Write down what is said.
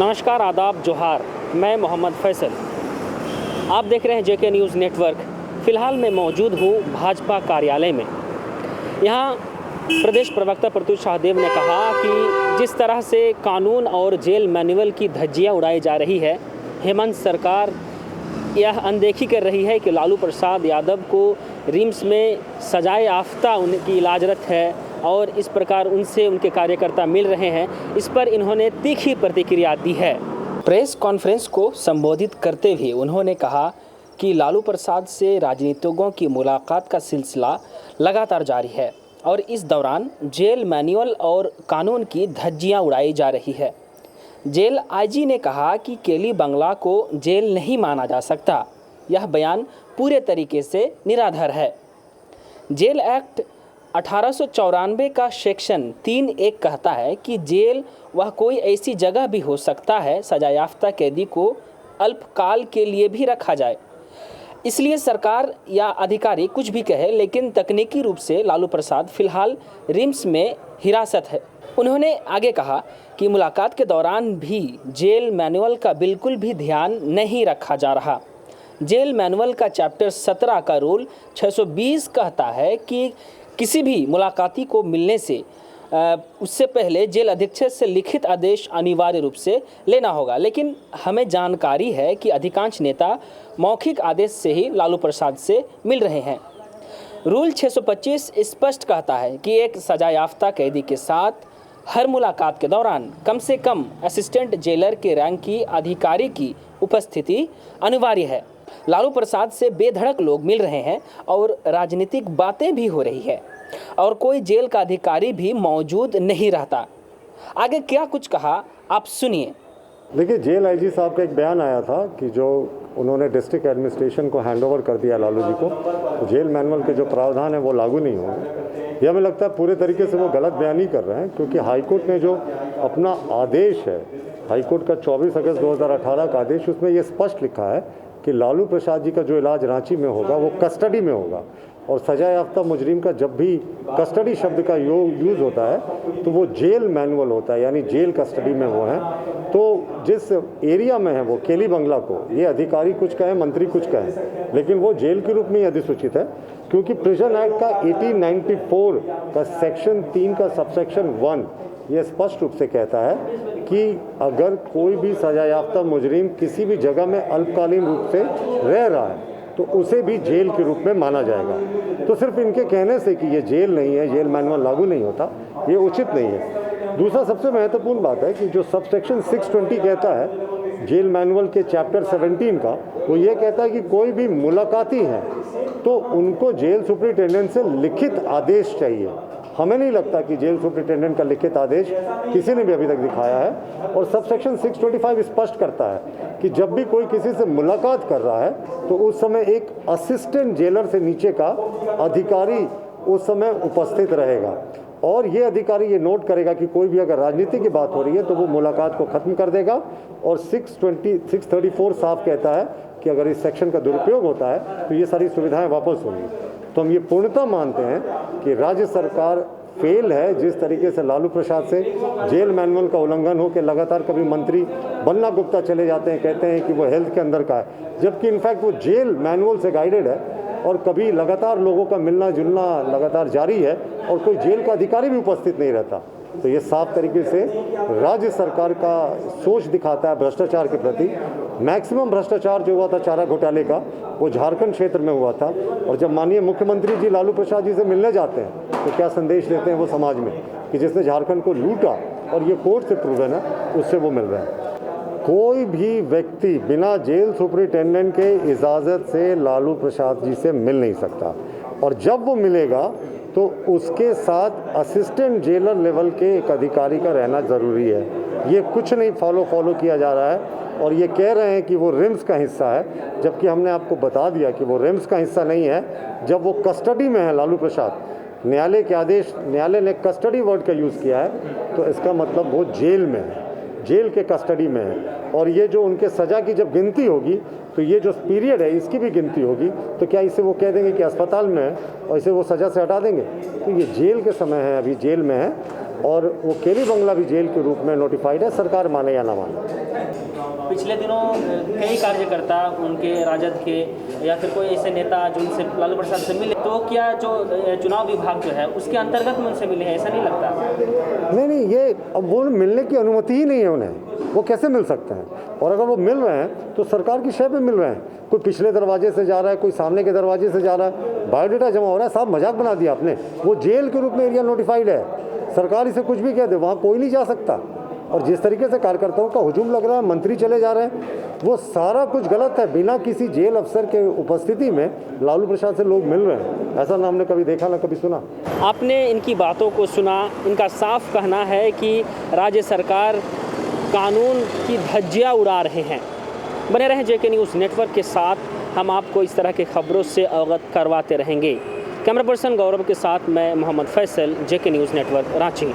नमस्कार, आदाब, जोहार। मैं मोहम्मद फैसल। आप देख रहे हैं जेके न्यूज़ नेटवर्क। फ़िलहाल मैं मौजूद हूँ भाजपा कार्यालय में। यहाँ प्रदेश प्रवक्ता प्रत्युष शाहदेव ने कहा कि जिस तरह से कानून और जेल मैनुअल की धज्जियाँ उड़ाई जा रही है, हेमंत सरकार यह अनदेखी कर रही है कि लालू प्रसाद यादव को रिम्स में सजाए याफ्ता उनकी इलाजरत है और इस प्रकार उनसे उनके कार्यकर्ता मिल रहे हैं। इस पर इन्होंने तीखी प्रतिक्रिया दी है। प्रेस कॉन्फ्रेंस को संबोधित करते हुए उन्होंने कहा कि लालू प्रसाद से राजनीतिज्ञों की मुलाकात का सिलसिला लगातार जारी है और इस दौरान जेल मैनुअल और कानून की धज्जियां उड़ाई जा रही है। जेल आईजी ने कहा कि केली बंगला को जेल नहीं माना जा सकता। यह बयान पूरे तरीके से निराधार है। जेल एक्ट 1894 का सेक्शन 3(1) कहता है कि जेल वह कोई ऐसी जगह भी हो सकता है सजायाफ्ता कैदी को अल्पकाल के लिए भी रखा जाए। इसलिए सरकार या अधिकारी कुछ भी कहे, लेकिन तकनीकी रूप से लालू प्रसाद फिलहाल रिम्स में हिरासत है। उन्होंने आगे कहा कि मुलाकात के दौरान भी जेल मैनुअल का बिल्कुल भी ध्यान नहीं रखा जा रहा। जेल मैनुअल का चैप्टर 17 का रूल 620 कहता है कि किसी भी मुलाकाती को मिलने से उससे पहले जेल अधीक्षक से लिखित आदेश अनिवार्य रूप से लेना होगा। लेकिन हमें जानकारी है कि अधिकांश नेता मौखिक आदेश से ही लालू प्रसाद से मिल रहे हैं। रूल 625 स्पष्ट कहता है कि एक सजायाफ्ता कैदी के साथ हर मुलाकात के दौरान कम से कम असिस्टेंट जेलर के रैंक की अधिकारी की उपस्थिति अनिवार्य है। लालू प्रसाद से बेधड़क लोग मिल रहे हैं और राजनीतिक बातें भी हो रही है और कोई जेल का अधिकारी भी मौजूद नहीं रहता। आगे क्या कुछ कहा, आप सुनिए। देखिए, जेल आईजी साहब का एक बयान आया था कि जो उन्होंने डिस्ट्रिक्ट एडमिनिस्ट्रेशन को हैंडओवर कर दिया लालू जी को, तो जेल मैनुअल के जो प्रावधान है वो लागू नहीं होंगे। यह हमें लगता है पूरे तरीके से वो गलत बयान ही कर रहे हैं, क्योंकि हाईकोर्ट ने जो अपना आदेश है, हाईकोर्ट का 24 अगस्त 2018 का आदेश, उसमें ये स्पष्ट लिखा है कि लालू प्रसाद जी का जो इलाज रांची में होगा वो कस्टडी में होगा। और सजा याफ्ता मुजरिम का जब भी कस्टडी शब्द का यूज़ होता है तो वो जेल मैनुअल होता है, यानी जेल कस्टडी में वो हैं। तो जिस एरिया में है वो केली बंगला को, ये अधिकारी कुछ कहें, मंत्री कुछ कहें, लेकिन वो जेल के रूप में ही अधिसूचित है, क्योंकि प्रिजन एक्ट का 1894 का सेक्शन 3 का सबसेक्शन 1 ये स्पष्ट रूप से कहता है कि अगर कोई भी सजा याफ्ता मुजरिम किसी भी जगह में अल्पकालीन रूप से रह रहा है तो उसे भी जेल के रूप में माना जाएगा। तो सिर्फ इनके कहने से कि ये जेल नहीं है, जेल मैनुअल लागू नहीं होता, ये उचित नहीं है। दूसरा सबसे महत्वपूर्ण बात है कि जो सबसेक्शन 620 कहता है जेल मैनुअल के चैप्टर 17 का, वो ये कहता है कि कोई भी मुलाकाती है तो उनको जेल सुपरिटेंडेंट से लिखित आदेश चाहिए। हमें नहीं लगता कि जेल सुपरिटेंडेंट का लिखित आदेश किसी ने भी अभी तक दिखाया है। और सबसेक्शन 625 स्पष्ट करता है कि जब भी कोई किसी से मुलाकात कर रहा है तो उस समय एक असिस्टेंट जेलर से नीचे का अधिकारी उस समय उपस्थित रहेगा और ये अधिकारी ये नोट करेगा कि कोई भी अगर राजनीति की बात हो रही है तो वो मुलाकात को ख़त्म कर देगा। और 634 साफ कहता है कि अगर इस सेक्शन का दुरुपयोग होता है तो ये सारी सुविधाएं वापस होंगी। तो हम ये पूर्णतः मानते हैं कि राज्य सरकार फेल है। जिस तरीके से लालू प्रसाद से जेल मैनुअल का उल्लंघन हो के लगातार कभी मंत्री बन्ना गुप्ता चले जाते हैं, कहते हैं कि वो हेल्थ के अंदर का है, जबकि इनफैक्ट वो जेल मैनुअल से गाइडेड है और कभी लगातार लोगों का मिलना जुलना लगातार जारी है और कोई जेल का अधिकारी भी उपस्थित नहीं रहता। तो ये साफ तरीके से राज्य सरकार का सोच दिखाता है भ्रष्टाचार के प्रति। मैक्सिमम भ्रष्टाचार जो हुआ था चारा घोटाले का, वो झारखंड क्षेत्र में हुआ था। और जब माननीय मुख्यमंत्री जी लालू प्रसाद जी से मिलने जाते हैं तो क्या संदेश देते हैं वो समाज में कि जिसने झारखंड को लूटा, और ये कोर्ट से प्रूवन है, उससे वो मिल रहे हैं। कोई भी व्यक्ति बिना जेल सुपरिटेंडेंट के इजाज़त से लालू प्रसाद जी से मिल नहीं सकता, और जब वो मिलेगा तो उसके साथ असिस्टेंट जेलर लेवल के एक अधिकारी का रहना ज़रूरी है। ये कुछ नहीं फॉलो किया जा रहा है और ये कह रहे हैं कि वो रिम्स का हिस्सा है, जबकि हमने आपको बता दिया कि वो रिम्स का हिस्सा नहीं है। जब वो कस्टडी में है लालू प्रसाद, न्यायालय के आदेश, न्यायालय ने कस्टडी वर्ड का यूज़ किया है, तो इसका मतलब वो जेल में है, जेल के कस्टडी में है। और ये जो उनके सज़ा की जब गिनती होगी तो ये जो पीरियड है इसकी भी गिनती होगी। तो क्या इसे वो कह देंगे कि अस्पताल में है और इसे वो सज़ा से हटा देंगे? तो ये जेल के समय है, अभी जेल में है, और वो केली बंगला भी जेल के रूप में नोटिफाइड है, सरकार माने या ना माने। पिछले दिनों कई कार्यकर्ता उनके राजद के या फिर कोई ऐसे नेता जो उनसे लालू प्रसाद से मिले, तो क्या जो चुनाव विभाग जो है उसके अंतर्गत में उनसे मिले हैं, ऐसा नहीं लगता? नहीं, ये अब वो मिलने की अनुमति ही नहीं है उन्हें, वो कैसे मिल सकते हैं? और अगर वो मिल रहे हैं तो सरकार की शय पे मिल रहे हैं। कोई पिछले दरवाजे से जा रहा है, कोई सामने के दरवाजे से जा रहा है, बायोडाटा जमा हो रहा है। साहब मजाक बना दिया आपने। वो जेल के रूप में एरिया नोटिफाइड है, सरकार इसे कुछ भी कह दे, वहाँ कोई नहीं जा सकता। और जिस तरीके से कार्यकर्ताओं का हुजूम लग रहा है, मंत्री चले जा रहे हैं, वो सारा कुछ गलत है। बिना किसी जेल अफसर के उपस्थिति में लालू प्रसाद से लोग मिल रहे हैं, ऐसा ना हमने कभी देखा ना कभी सुना। आपने इनकी बातों को सुना। इनका साफ कहना है कि राज्य सरकार कानून की धज्जियां उड़ा रहे हैं। बने रहें जेके न्यूज़ नेटवर्क के साथ, हम आपको इस तरह की खबरों से अवगत करवाते रहेंगे। कैमरा पर्सन गौरव के साथ मैं मोहम्मद फैसल, जेके न्यूज़ नेटवर्क, रांची।